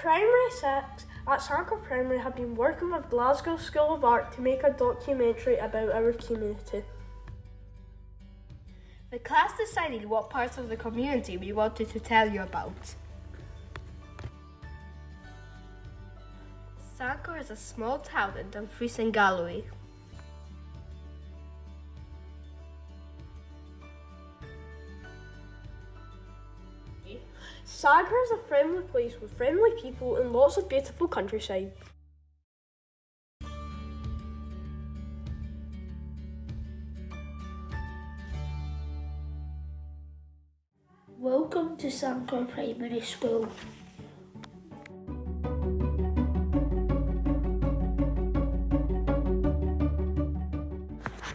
Primary 6 at Sanquhar Primary have been working with Glasgow School of Art to make a documentary about our community. The class decided what parts of the community we wanted to tell you about. Sanquhar is a small town in Dumfries and Galloway. Sanquhar is a friendly place with friendly people and lots of beautiful countryside. Welcome to Sanquhar Primary School.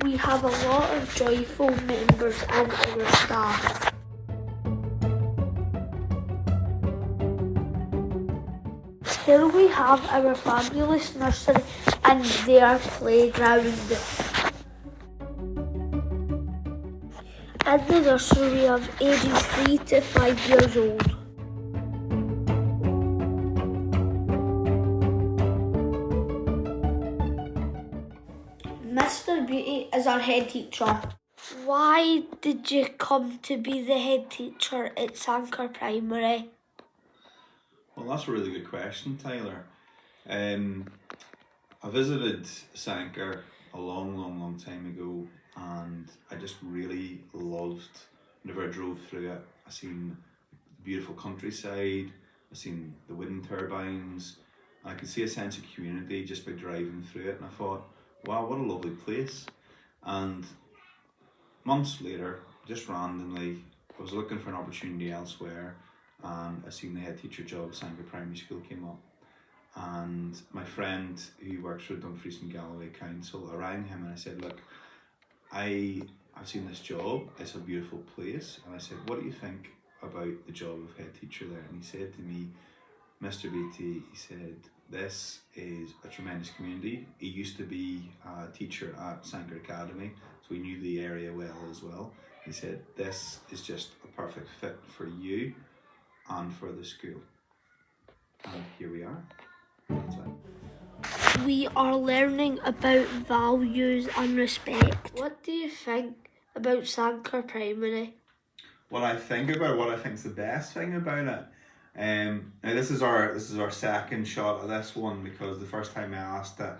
We have a lot of joyful members in our staff. Here we have our fabulous nursery and their playground. In the nursery we have ages 3 to 5 years old. Mr. Beauty is our head teacher. Why did you come to be the head teacher at Sanquhar Primary? Well, that's a really good question, Tyler. I visited Sanquhar a long time ago, and I just really loved whenever I drove through it. I seen the beautiful countryside, I seen the wind turbines, and I could see a sense of community just by driving through it, and I thought, wow, what a lovely place. And months later, just randomly, I was looking for an opportunity elsewhere, and I seen the head teacher job at Sanquhar Primary School came up. And my friend who works for Dumfries and Galloway Council, I rang him and I said, look, I've seen this job, it's a beautiful place. And I said, what do you think about the job of head teacher there? And he said to me, Mr. BT, he said, this is a tremendous community. He used to be a teacher at Sanquhar Academy, so he knew the area well as well. He said, this is just a perfect fit for you and for the school. And here we are. That's it. We are learning about values and respect. What do you think about Sanquhar Primary? What I think is the best thing about it. Now this is our second shot at this one, because the first time I asked it,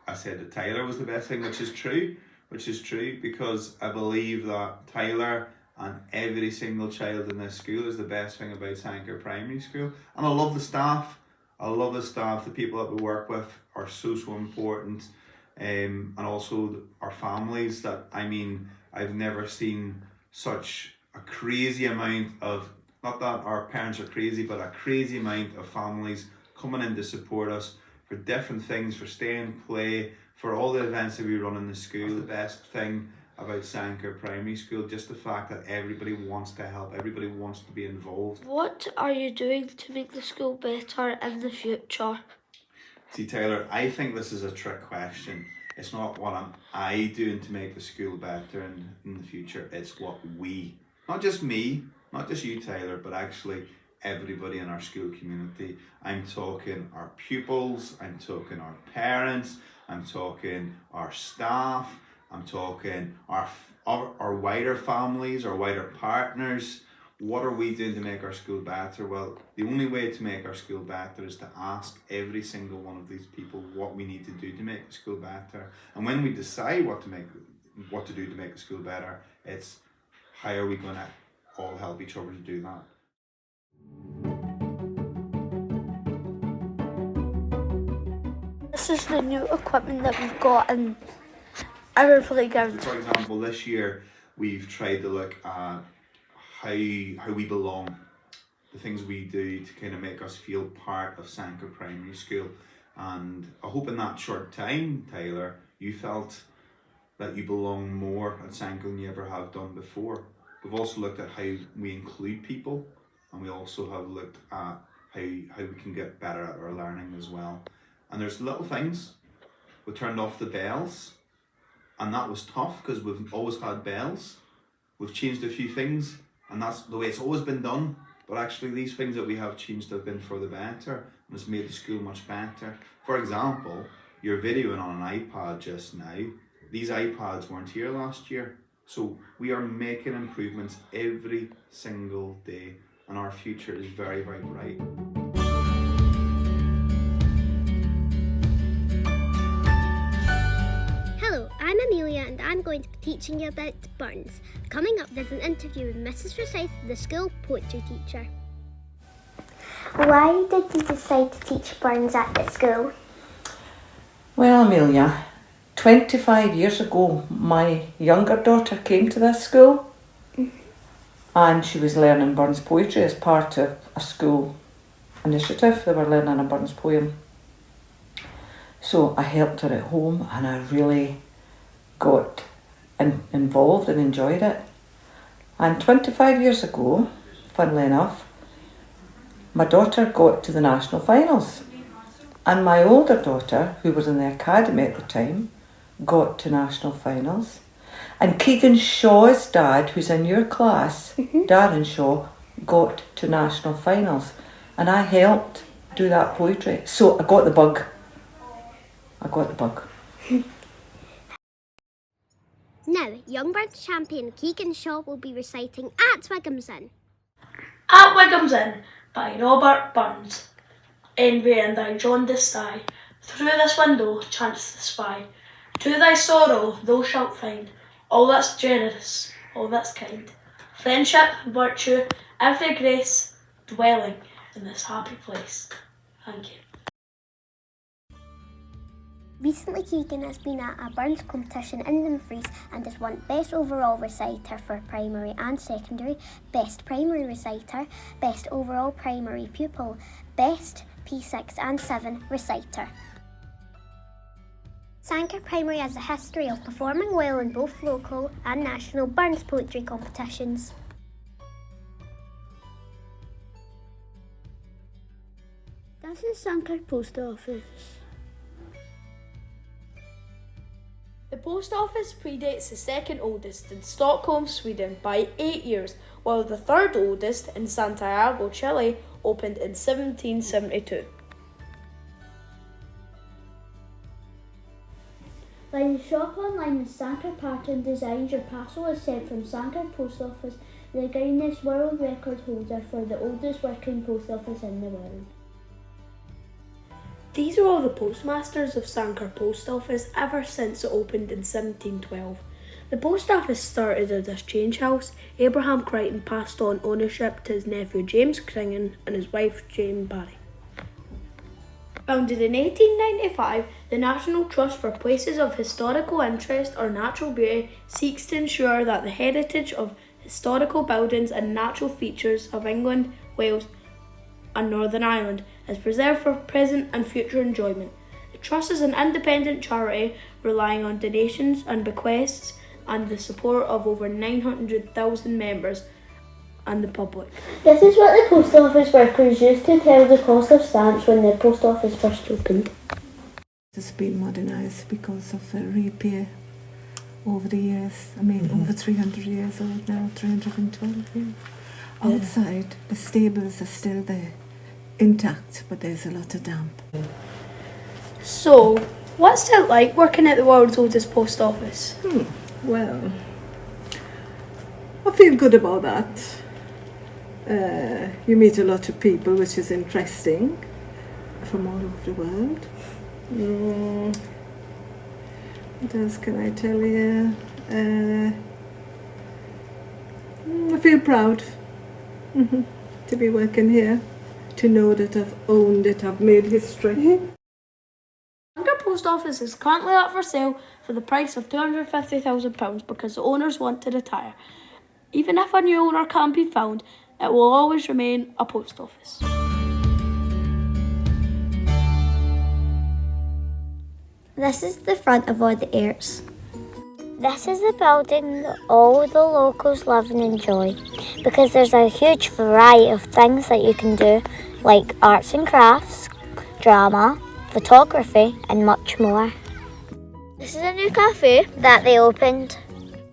I said that Tyler was the best thing, which is true because I believe that Tyler and every single child in this school is the best thing about Sanquhar Primary School. And I love the staff. The people that we work with are so important, and also our families. I've never seen such a crazy amount of, not that our parents are crazy, but a crazy amount of families coming in to support us for different things, for stay and play, for all the events that we run in the school. The best thing about Sanquhar Primary School, just the fact that everybody wants to help, everybody wants to be involved. What are you doing to make the school better in the future? See, Tyler, I think this is a trick question. It's not what am I doing to make the school better in the future. It's what we, not just me, not just you, Tyler, but actually everybody in our school community. I'm talking our pupils, I'm talking our parents, I'm talking our staff, I'm talking our wider families, our wider partners. What are we doing to make our school better? Well, the only way to make our school better is to ask every single one of these people what we need to do to make the school better. And when we decide what to do to make the school better, it's how are we going to all help each other to do that. This is the new equipment that we've got in our playground. For example, this year we've tried to look at how we belong, the things we do to kind of make us feel part of Sanquhar Primary School. And I hope in that short time, Tyler, you felt that you belong more at Sanquhar than you ever have done before. We've also looked at how we include people, and we also have looked at how we can get better at our learning as well. And there's little things. We turned off the bells, and that was tough because we've always had bells. We've changed a few things, and that's the way it's always been done. but actually these things that we have changed have been for the better, and it's made the school much better. For example, you're videoing on an iPad just now. These iPads weren't here last year. So we are making improvements every single day, and our future is very, very bright. Hello, I'm Amelia and I'm going to be teaching you about burns. Coming up, there's an interview with Mrs. Forsyth, the school poetry teacher. Why did you decide to teach burns at the school? Well, Amelia, 25 years ago, my younger daughter came to this school and she was learning Burns poetry as part of a school initiative. They were learning a Burns poem. So I helped her at home and I really got involved and enjoyed it. And 25 years ago, funnily enough, my daughter got to the national finals. And my older daughter, who was in the academy at the time, got to national finals. And Keegan Shaw's dad, who's in your class, Darren Shaw, got to national finals. And I helped do that poetry. So I got the bug. Now, Young Burns champion Keegan Shaw will be reciting At Wigham's Inn. At Wigham's Inn by Robert Burns. Envy and thy jaundiced eye, through this window chance to spy. To thy sorrow thou shalt find all that's generous, all that's kind. Friendship, virtue, every grace, dwelling in this happy place. Thank you. Recently, Keegan has been at a Burns competition in Dumfries and has won Best Overall Reciter for Primary and Secondary, Best Primary Reciter, Best Overall Primary Pupil, Best P6 and 7 Reciter. Sanquhar Primary has a history of performing well in both local and national Burns poetry competitions. This is Sanquhar Post Office. The post office predates the second oldest in Stockholm, Sweden by 8 years, while the third oldest in Santiago, Chile opened in 1772. By the shop online with Sanquhar pattern designs, your parcel is sent from Sanquhar Post Office, the Guinness World Record holder for the oldest working post office in the world. These are all the postmasters of Sanquhar Post Office ever since it opened in 1712. The post office started as a change house. Abraham Crichton passed on ownership to his nephew James Crichton and his wife Jane Barry. Founded in 1895, the National Trust for Places of Historical Interest or Natural Beauty seeks to ensure that the heritage of historical buildings and natural features of England, Wales and Northern Ireland is preserved for present and future enjoyment. The Trust is an independent charity relying on donations and bequests and the support of over 900,000 members and the public. This is what the post office workers used to tell the cost of stamps when the post office first opened. It's been modernised because of the repair over the years. I mean, over 300 years old now, 312 years. Outside, the stables are still there, intact, but there's a lot of damp. So, what's it like working at the world's oldest post office? Well, I feel good about that. You meet a lot of people, which is interesting, from all over the world. What else can I tell you? I feel proud to be working here, to know that I've owned it, I've made history. Sanquhar Post Office is currently up for sale for the price of £250,000 because the owners want to retire. Even if a new owner can't be found, it will always remain a post office. This is the front of all the Arts. This is the building that all the locals love and enjoy because there's a huge variety of things that you can do, like arts and crafts, drama, photography and much more. This is a new cafe that they opened.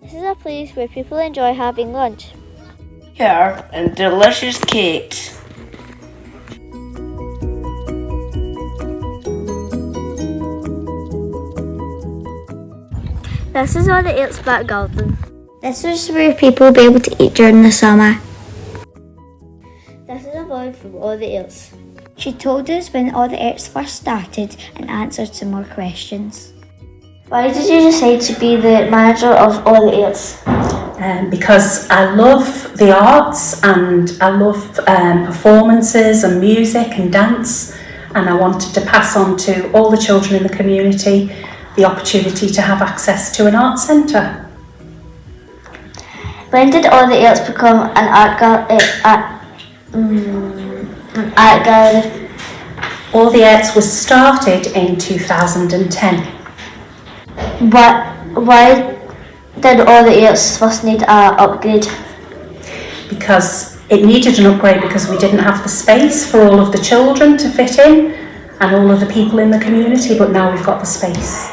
This is a place where people enjoy having lunch. hair and delicious cakes. This is all the Earth's back garden. This is where people will be able to eat during the summer. This is a vlog from All the Earths. She told us when All the Earths first started and answered some more questions. Why did you decide to be the manager of All the Earths? Because I love the arts and I love performances and music and dance, and I wanted to pass on to all the children in the community the opportunity to have access to an art centre. When did All the Earths become an art gallery? All the Arts was started in 2010. Why did All the Earths first need an upgrade? Because it needed an upgrade because we didn't have the space for all of the children to fit in and all of the people in the community, but now we've got the space.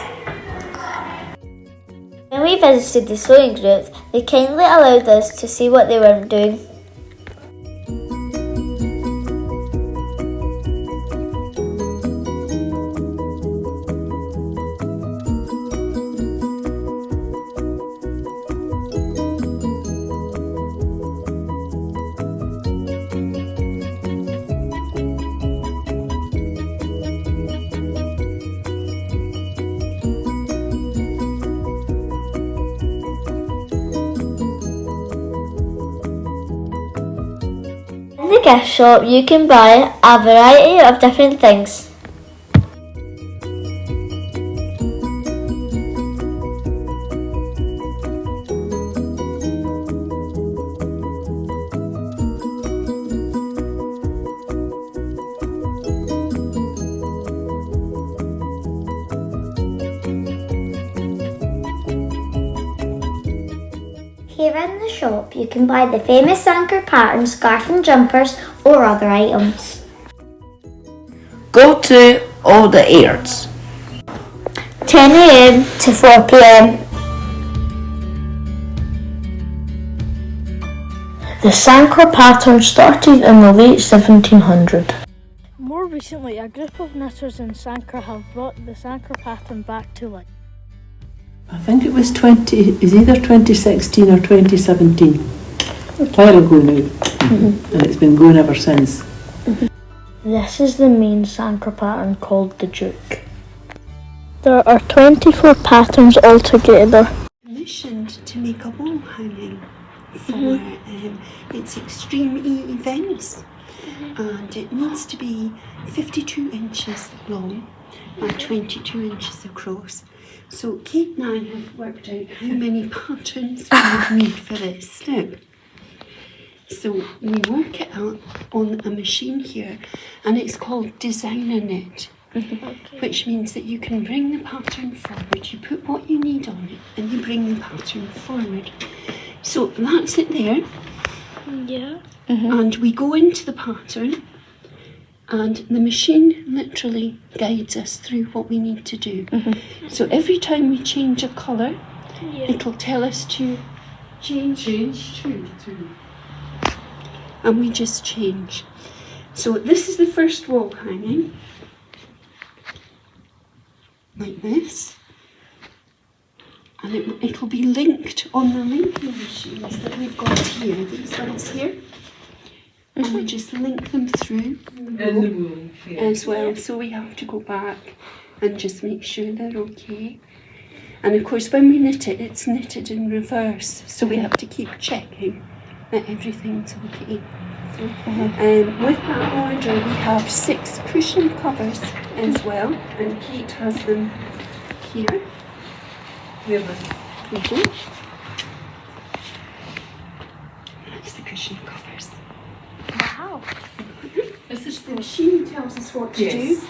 When we visited the sewing group, they kindly allowed us to see what they were doing. In the gift shop, you can buy a variety of different things. Here in the shop, you can buy the famous Sanquhar pattern scarf and jumpers or other items. Go to All the Earths. 10 a.m. to 4 p.m. The Sanquhar pattern started in the late 1700s. More recently, a group of knitters in Sanquhar have brought the Sanquhar pattern back to life. I think it was either 2016 or 2017. A while ago now. And it's been going ever since. This is the main Sanquhar pattern called the Duke. There are 24 patterns altogether. Commissioned to make a wall hanging for its extreme events, and it needs to be 52 inches long and 22 inches across. So Kate and I have worked out how many patterns we would need for this now. So we work it out on a machine here, and it's called Designer Knit, which means that you can bring the pattern forward, you put what you need on it, and you bring the pattern forward. So that's it there. Yeah. And we go into the pattern, and the machine literally guides us through what we need to do. So every time we change a colour, it'll tell us to change to. And we just change. So this is the first wall hanging, like this. And it'll be linked on the linking machines that we've got here, these ones here. And we just link them through as well. So we have to go back and just make sure they're okay. And of course when we knit it, it's knitted in reverse. So we have to keep checking that everything's okay. With that order, we have 6 cushion covers as well. And Kate has them here. That's the cushion covers. Wow. The machine tells us what to do,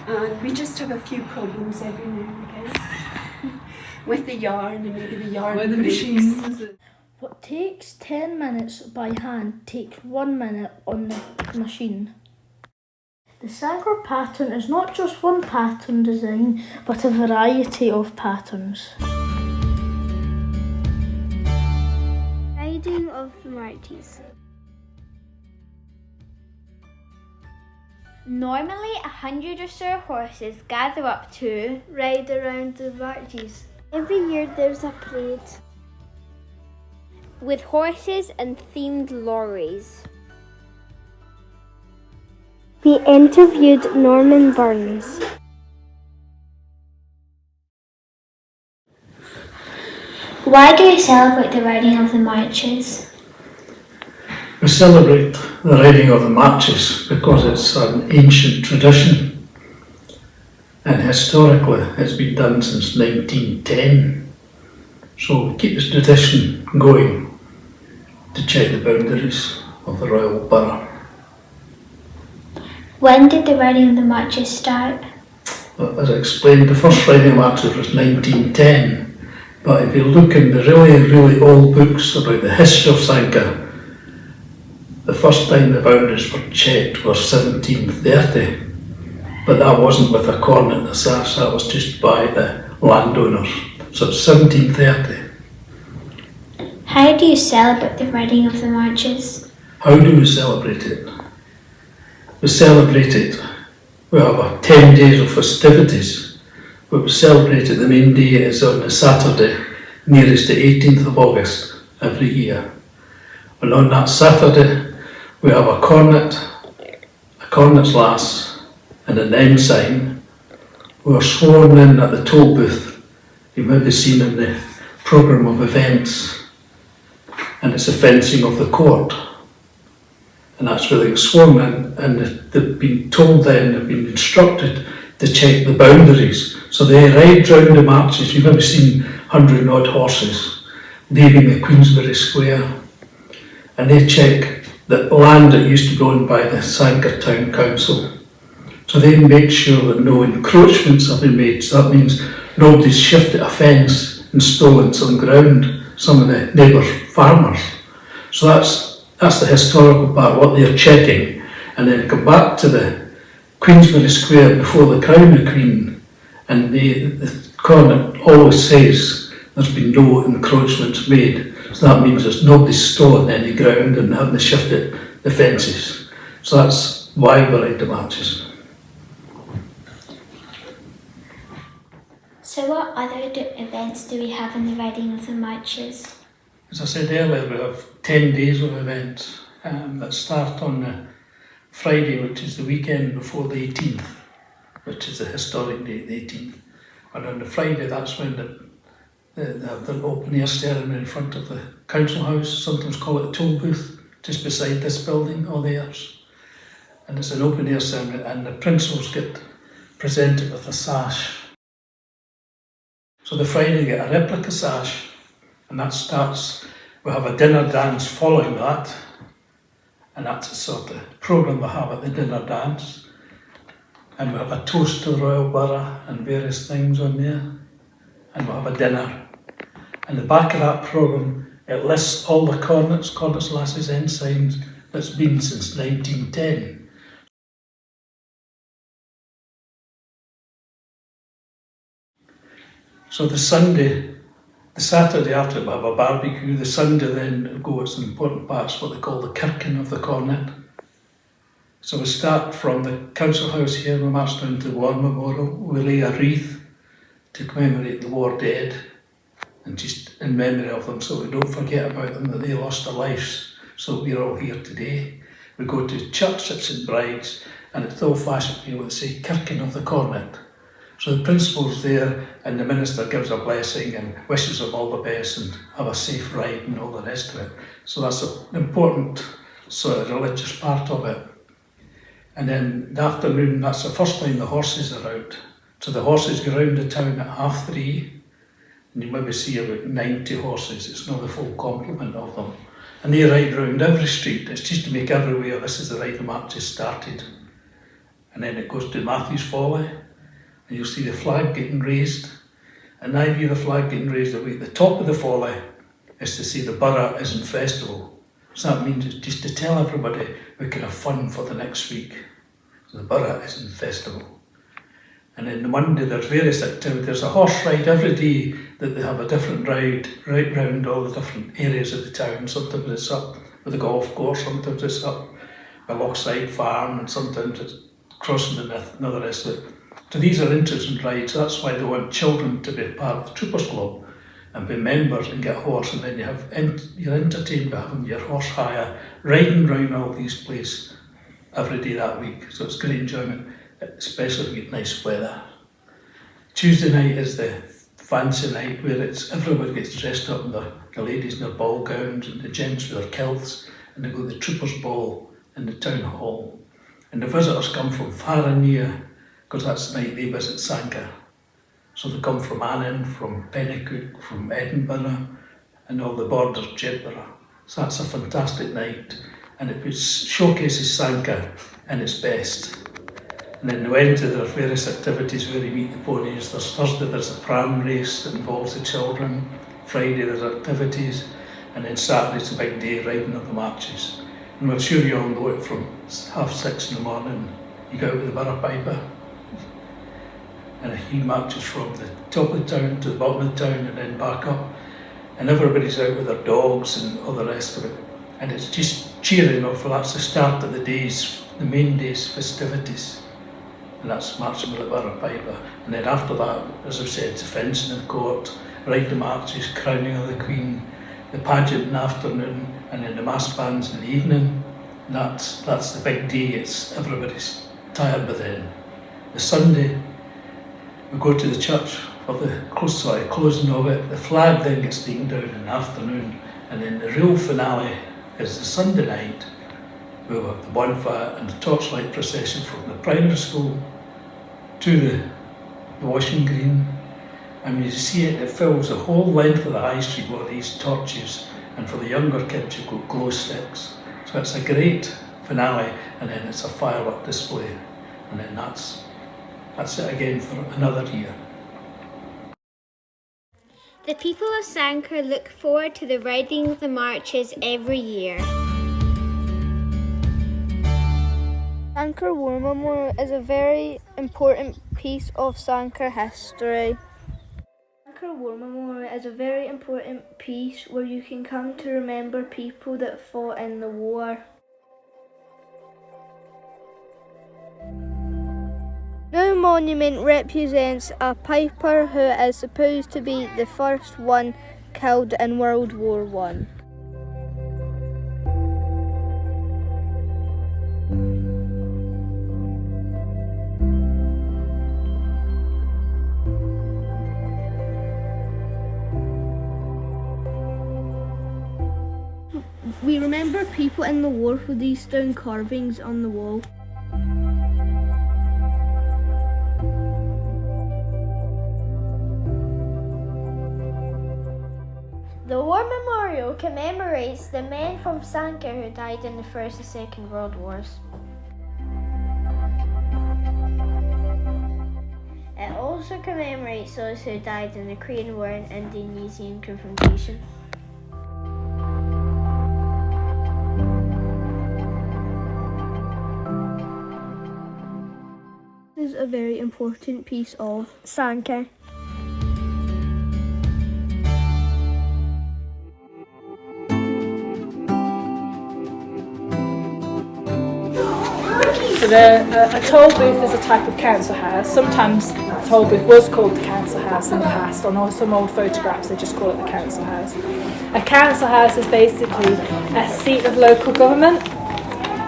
and we just have a few problems every now and again with the yarn, and maybe the yarn breaks. machine. What takes 10 minutes by hand takes 1 minute on the machine. The Sanquhar pattern is not just one pattern design, but a variety of patterns. riding of the marches. Normally, 100 or so horses gather up to Ride around the marches. Every year there's a parade. with horses and themed lorries. We interviewed Norman Burns. Why do you celebrate the riding of the marches? We celebrate the riding of the marches because it's an ancient tradition, and historically it's been done since 1910. So we keep this tradition going to check the boundaries of the royal borough. When did the riding of the marches start? As I explained, the first riding of marches was 1910, but if you look in the really old books about the history of Sanquhar, the first time the boundaries were checked was 1730, but that wasn't with a cornet and a sash, that was just by the landowners. So it's 1730. How do you celebrate the riding of the marches? How do we celebrate it? We celebrate it. We have 10 days of festivities, but we celebrate it. The main day is on the Saturday, nearest the 18th of August every year. And on that Saturday, we have a cornet's lass, and an ensign who are sworn in at the toll booth. You might be seen in the programme of events, and it's the fencing of the court. And that's where they get sworn in, and they've been told then, they've been instructed to check the boundaries. So they ride round the marches. You've maybe seen 100 odd horses leaving the Queensberry Square, and they check the land that used to be owned by the Sanquhar Town Council. So they make sure that no encroachments have been made. So that means nobody's shifted a fence and stolen some ground, some of the neighbour farmers. So that's the historical part, what they're checking. And then come back to the Queensberry Square before the Crown of Queen, and the cornet always says there's been no encroachments made. So that means there's nobody's stolen any ground and haven't shifted the fences. So that's why we ride the marches. So what other events do we have in the riding of the marches? As I said earlier, we have 10 days of events that start on the Friday, which is the weekend before the 18th, which is the historic date, the 18th. And on the Friday, that's when they have the open air ceremony in front of the council house, sometimes call it a toll booth, just beside this building or theirs. And it's an open air ceremony, and the principals get presented with a sash. So the Friday get a replica sash, and that starts, we have a dinner dance following that, and that's the sort of programme we have at the dinner dance. And we have a toast to the Royal Borough and various things on there, and we'll have a dinner. And the back of that programme, it lists all the cornets, lasses, ensigns that's been since 1910. So the Saturday after we have a barbecue, the Sunday then goes in important parts, what they call the kirking of the cornet. So we start from the council house here, we march down to the War Memorial, we lay a wreath to commemorate the war dead, and just in memory of them, so we don't forget about them, that they lost their lives, so we're all here today. We go to church at St Bride's, and it's the old-fashioned way, what they say, kirking of the cornet. So the principal's there, and the minister gives a blessing and wishes them all the best and have a safe ride and all the rest of it. So that's an important sort of religious part of it. And then the afternoon, that's the first time the horses are out. So the horses go round the town at 3:30, and you maybe see about 90 horses. It's not the full complement of them. And they ride round every street. It's just to make everywhere this is the rite of marches started. And then it goes to Matthew's Folly, and you'll see the flag getting raised. And the idea of the flag getting raised at the top of the folly is to say the borough is in festival. So that means it's just to tell everybody we can have fun for the next week. So the borough is in festival. And then the Monday there's various activities. There's a horse ride every day that they have a different ride right round all the different areas of the town. Sometimes it's up with a golf course, sometimes it's up a Lochside farm, and sometimes it's crossing the Myth and all the rest of it. So these are interesting rides. That's why they want children to be part of the Troopers Club and be members and get a horse, and then you're entertained by having your horse hire, riding round all these places every day that week. So it's great enjoyment, especially if you get nice weather. Tuesday night is the fancy night where everybody gets dressed up, and the ladies in their ball gowns and the gents with their kilts, and they go to the Troopers Ball in the town hall. And the visitors come from far and near, because that's the night they visit Sanquhar. So they come from Annan, from Pennycook, from Edinburgh, and all the borders, Jedburgh. So that's a fantastic night, and it showcases Sanquhar in its best. And then the Wednesday there are various activities where you meet the ponies. There's Thursday there's a pram race that involves the children. Friday there's activities, and then Saturday's a big day riding of the marches. And we're sure you all know it from 6:30 in the morning. You go out with the Burra Piper, and he marches from the top of the town to the bottom of the town and then back up. And everybody's out with their dogs and all the rest of it. And it's just cheering off. Well, that's the start of the main day's festivities. And that's marching with the Burra Piper. And then after that, as I've said, it's fencing in the court, ride the marches, crowning of the Queen, the pageant in the afternoon, and then the mass bands in the evening. And that's the big day. Everybody's tired by then. The Sunday, we go to the church for the closing of it. The flag then gets taken down in the afternoon, and then the real finale is the Sunday night. We'll have the bonfire and the torchlight procession from the primary school to the washing green. And you see it fills the whole length of the high street with these torches, and for the younger kids you've got glow sticks. So it's a great finale, and then it's a firework display, and then that's it again for another year. The people of Sanquhar look forward to the riding of the marches every year. Sanquhar War Memorial is a very important piece of Sanquhar history. Sanquhar War Memorial is a very important piece where you can come to remember people that fought in the war. The monument represents a piper who is supposed to be the first one killed in World War I. We remember people in the war with these stone carvings on the wall. The War Memorial commemorates the men from Sanquhar who died in the First and Second World Wars. It also commemorates those who died in the Korean War and Indonesian confrontation. This is a very important piece of Sanquhar. So a toll booth is a type of council house. Sometimes a toll booth was called the council house in the past. On some old photographs they just call it the council house. A council house is basically a seat of local government,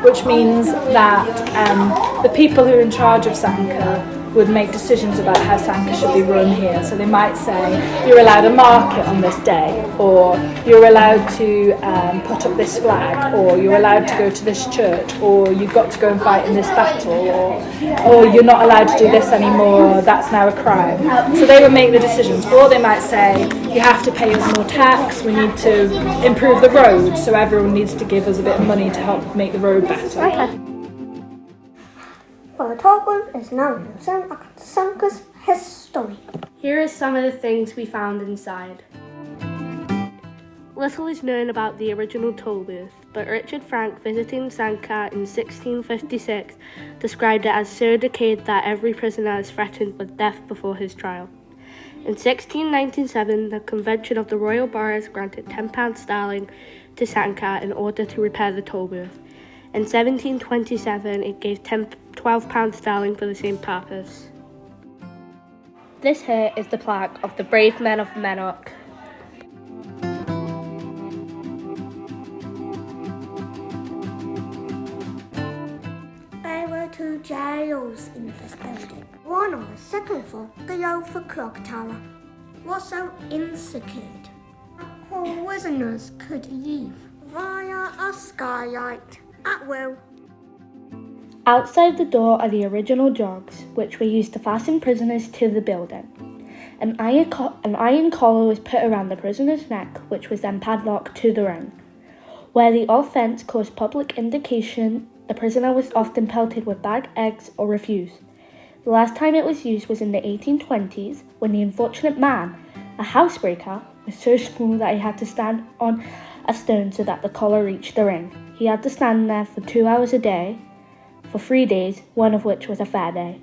which means that the people who are in charge of Sanquhar would make decisions about how Sanquhar should be run here. So they might say, you're allowed a market on this day, or you're allowed to put up this flag, or you're allowed to go to this church, or you've got to go and fight in this battle, or you're not allowed to do this anymore, that's now a crime. So they would make the decisions. Or they might say, you have to pay us more tax, we need to improve the road, so everyone needs to give us a bit of money to help make the road better. Okay. Well, the toll booth is now a museum of Sanquhar's history. Here are some of the things we found inside. Little is known about the original toll booth, but Richard Frank, visiting Sanquhar in 1656, described it as so decayed that every prisoner is threatened with death before his trial. In 1697, the Convention of the Royal Boroughs granted £10 sterling to Sanquhar in order to repair the toll booth. In 1727, it gave £12 sterling for the same purpose. This here is the plaque of the brave men of Mennock. There were two jails in this building. One on the second floor, the old clock tower, was so insecure. Prisoners could leave via a skylight at will. Outside the door are the original jogs, which were used to fasten prisoners to the building. An iron collar was put around the prisoner's neck, which was then padlocked to the ring. Where the offence caused public indignation, the prisoner was often pelted with bag eggs or refused. The last time it was used was in the 1820s, when the unfortunate man, a housebreaker, was so small that he had to stand on a stone so that the collar reached the ring. He had to stand there for 2 hours a day, for 3 days, one of which was a fair day.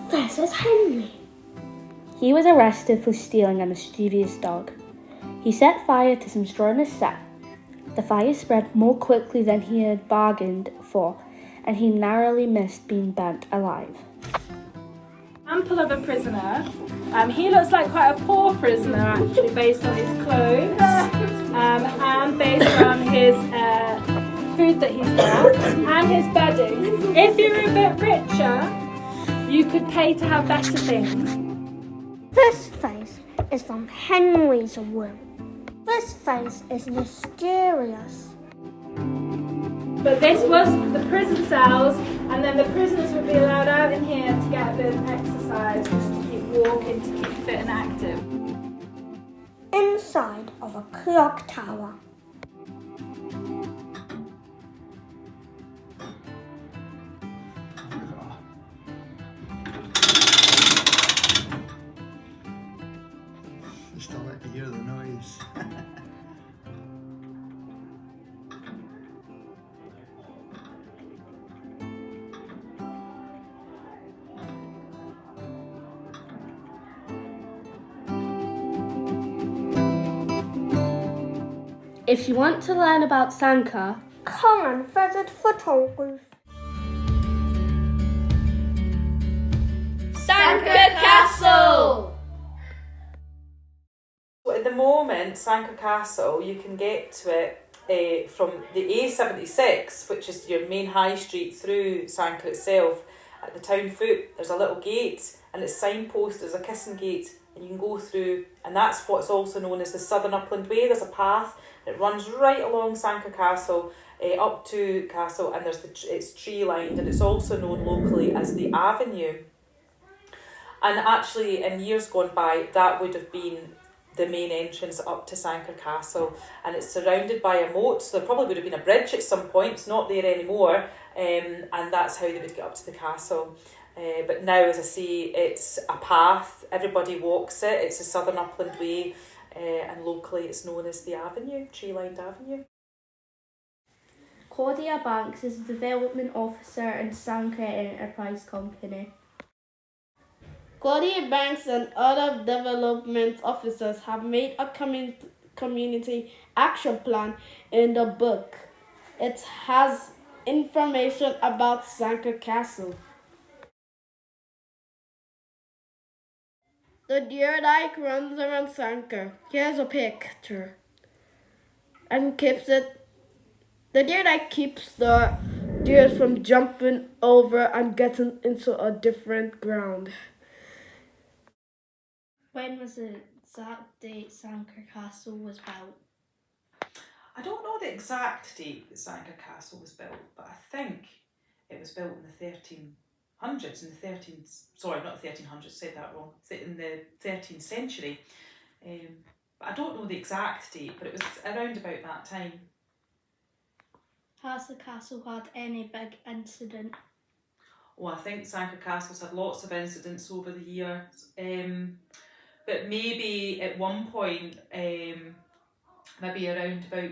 This is Henry. He was arrested for stealing a mischievous dog. He set fire to some straw in his sack. The fire spread more quickly than he had bargained for, and he narrowly missed being burnt alive. Example of a prisoner. He looks like quite a poor prisoner actually, based on his clothes and based on his food that he's got and his bedding. If you're a bit richer, you could pay to have better things. This face is from Henry's room. This face is mysterious. But this was the prison cells, and then the prisoners would be allowed out in here to get a bit of exercise, just to keep walking, to keep fit and active. Inside of a clock tower. Just to let you hear the noise. If you want to learn about Sanquhar, come and visit the toll booth. Sanquhar Castle! At the moment, Sanquhar Castle, you can get to it from the A76, which is your main high street, through Sanquhar itself. At the town foot, there's a little gate, and it's signposted as a kissing gate, and you can go through, and that's what's also known as the Southern Upland Way. There's a path that runs right along Sanquhar Castle, up to Castle, and it's tree lined, and it's also known locally as the Avenue. And actually, in years gone by, that would have been the main entrance up to Sanquhar Castle, and it's surrounded by a moat, so there probably would have been a bridge at some point. It's not there anymore, and that's how they would get up to the castle. But now, as I say, it's a path, everybody walks it, it's the Southern Upland Way, and locally it's known as the Avenue, tree-lined Avenue. Claudia Banks is a development officer in Sanquhar Enterprise Company. Claudia Banks and other development officers have made a community action plan in the book. It has information about Sanquhar Castle. The deer dike runs around Sanquhar. Here's a picture. And keeps it. The deer dike keeps the deer from jumping over and getting into a different ground. When was the exact date Sanquhar Castle was built? I don't know the exact date that Sanquhar Castle was built, but I think it was built in the 1300s, not the 1300s, said that wrong, in the 13th century. But I don't know the exact date, but it was around about that time. Has the castle had any big incident? Oh, I think Sanquhar Castle's had lots of incidents over the years. but maybe at one point, maybe around about,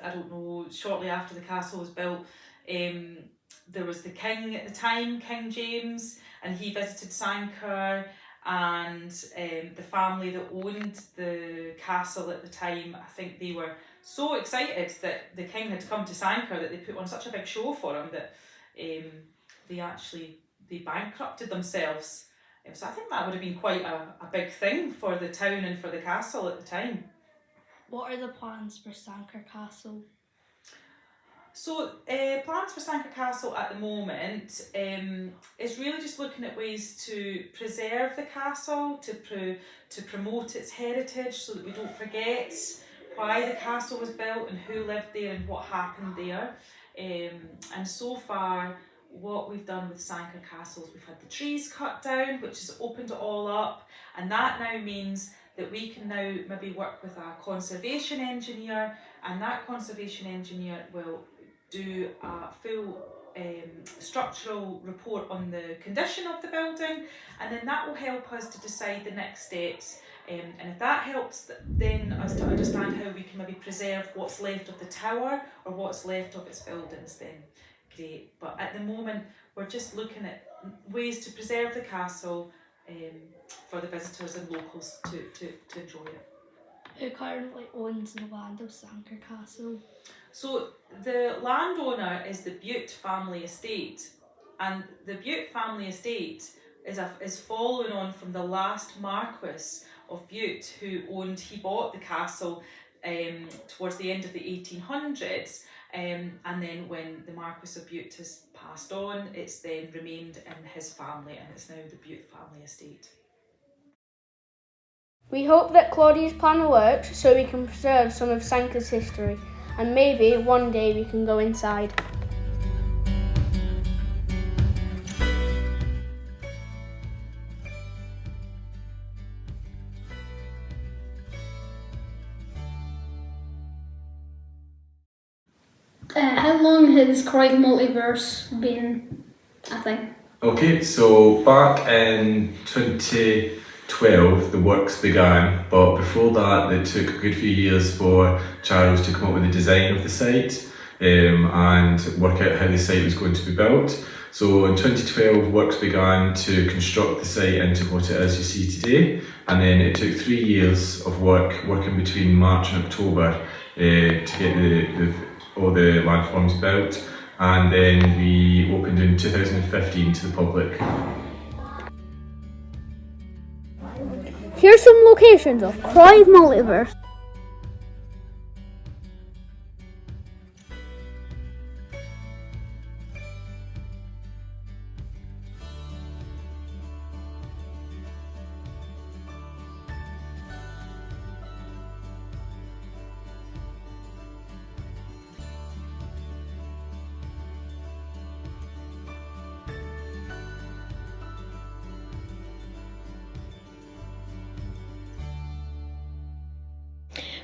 I don't know, shortly after the castle was built, there was the king at the time, King James, and he visited Sanquhar, and the family that owned the castle at the time, I think they were so excited that the king had come to Sanquhar that they put on such a big show for him that they bankrupted themselves. So I think that would have been quite a big thing for the town and for the castle at the time. What are the plans for Sanquhar Castle? So plans for Sanquhar Castle at the moment is really just looking at ways to preserve the castle, to promote its heritage so that we don't forget why the castle was built and who lived there and what happened there. And so far, what we've done with Sanquhar Castle is we've had the trees cut down, which has opened it all up, and that now means that we can now maybe work with a conservation engineer, and that conservation engineer will do a full structural report on the condition of the building, and then that will help us to decide the next steps. And if that helps then us to understand how we can maybe preserve what's left of the tower or what's left of its buildings, then great. But at the moment we're just looking at ways to preserve the castle for the visitors and locals to enjoy it. Who currently owns the land of Sanquhar Castle? So the landowner is the Bute family estate, and the Bute family estate is following on from the last Marquis of Bute, he bought the castle towards the end of the 1800s, and then when the Marquis of Bute has passed on, it's then remained in his family, and it's now the Bute family estate. We hope that Claudia's plan works so we can preserve some of Sanquhar's history, and maybe one day we can go inside. How long has Croydon Multiverse been a thing? Okay, so back in 2012 the works began, but before that it took a good few years for Charles to come up with the design of the site and work out how the site was going to be built. So in 2012 works began to construct the site into what it is you see today, and then it took 3 years of working between March and October to get all the landforms built, and then we opened in 2015 to the public. Here's some locations of Croydon Multiverse.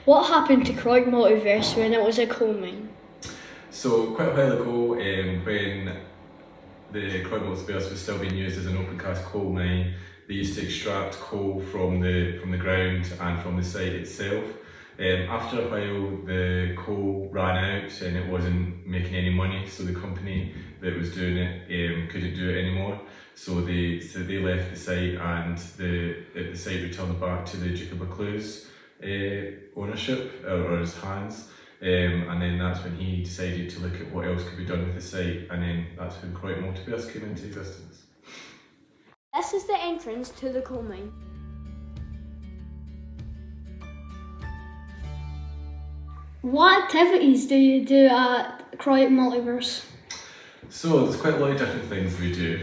What happened to Croydon Multiverse when it was a coal mine? So quite a while ago, when the Croydon Multiverse was still being used as an open cast coal mine, they used to extract coal from the ground and from the site itself. After a while the coal ran out and it wasn't making any money, so the company that was doing it couldn't do it anymore. So they left the site, and the site returned back to the Duke of Buccleuch's ownership or his hands, and then that's when he decided to look at what else could be done with the site, and then that's when Croydon Multiverse came into existence. This is the entrance to the coal mine. What activities do you do at Croydon Multiverse? So there's quite a lot of different things we do.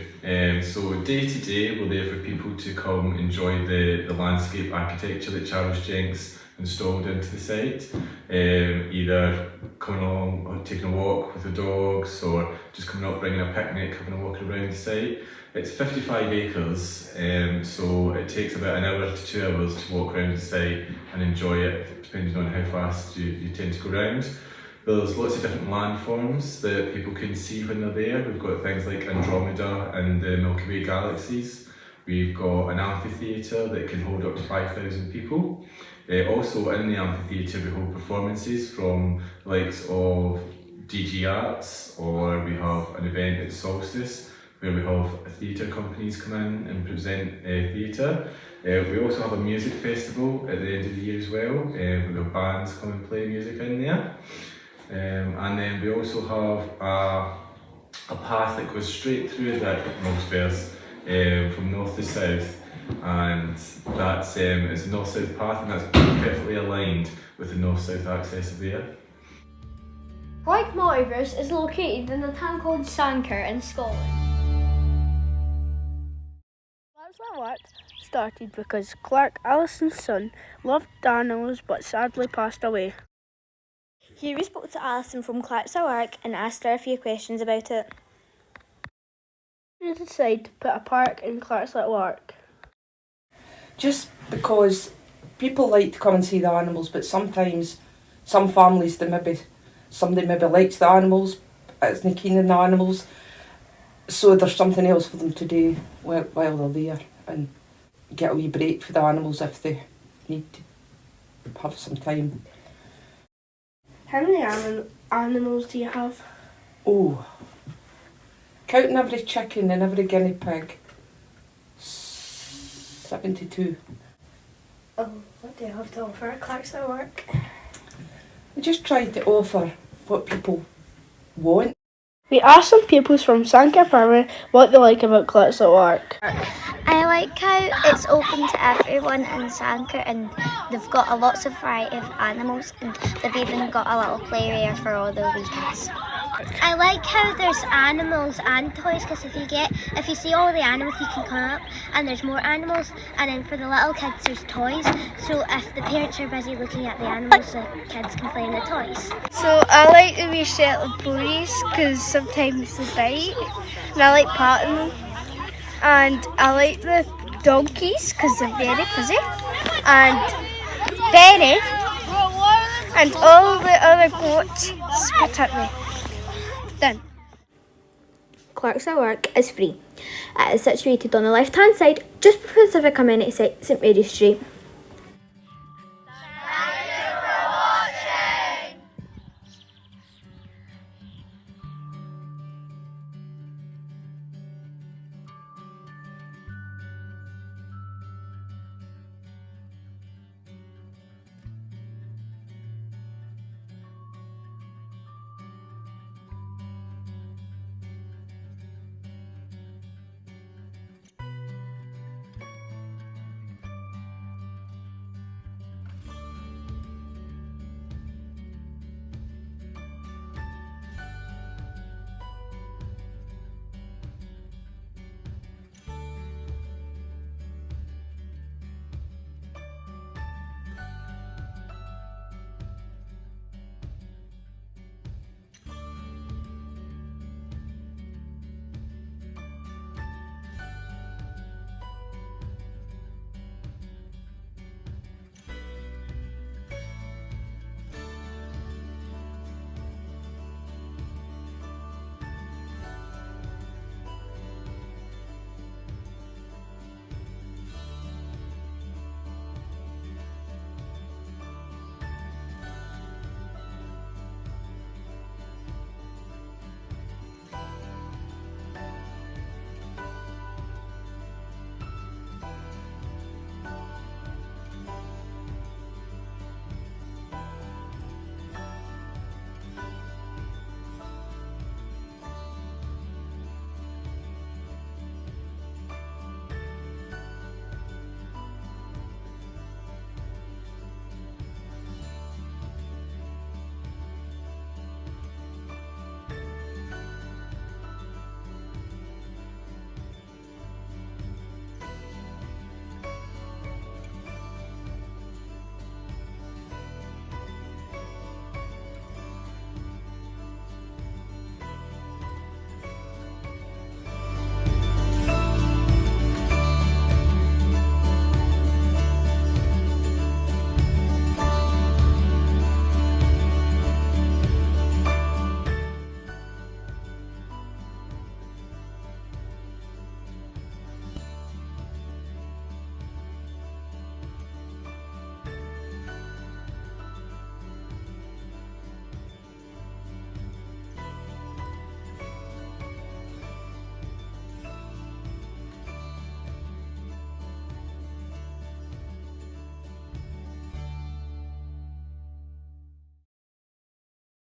So day to day we're there for people to come enjoy the landscape architecture that Charles Jenks installed into the site. Either coming along or taking a walk with the dogs, or just coming up, bringing a picnic, having a walk around the site. It's 55 acres, so it takes about an hour to 2 hours to walk around the site and enjoy it, depending on how fast you tend to go around. There's lots of different landforms that people can see when they're there. We've got things like Andromeda and the Milky Way galaxies, We've got an amphitheatre that can hold up to 5,000 people. Also in the amphitheatre we hold performances from the likes of DG Arts, or we have an event at Solstice where we have theatre companies come in and present theatre. We also have a music festival at the end of the year as well, where we have bands come and play music in there. And then we also have a path that goes straight through the atmospheres from north to south, and that's it's a north-south path, and that's perfectly aligned with the north-south access of the air. Like Multiverse is located in a town called Sanquhar in Scotland. That's not what started because Clark Allison's son loved animals but sadly passed away. Here we spoke to Alison from Clark's and asked her a few questions about it. We decided to put a park in Clark's Just because people like to come and see the animals, but sometimes some families, somebody maybe likes the animals, isn't keen on the animals, so there's something else for them to do while they're there, and get a wee break for the animals if they need to have some time. How many animals do you have? Oh, counting every chicken and every guinea pig, 72. Oh, what do you have to offer at Clark's We just try to offer what people want. We asked some pupils from Sanquhar Primary what they like about Clark's I like how it's open to everyone in Sanquhar, and they've got lots of variety of animals, and they've even got a little play area for all the wee kids. I like how there's animals and toys, because if you see all the animals you can come up and there's more animals, and then for the little kids there's toys, so if the parents are busy looking at the animals, the kids can play in the toys. So I like the wee set of ponies because sometimes they bite, and I like patting them. And I like the donkeys because they're very fuzzy, and Benny and all the other goats spit at me. Done. Clark's is free. It is situated on the left-hand side, just before the Civic Amenity site, St Mary's Street.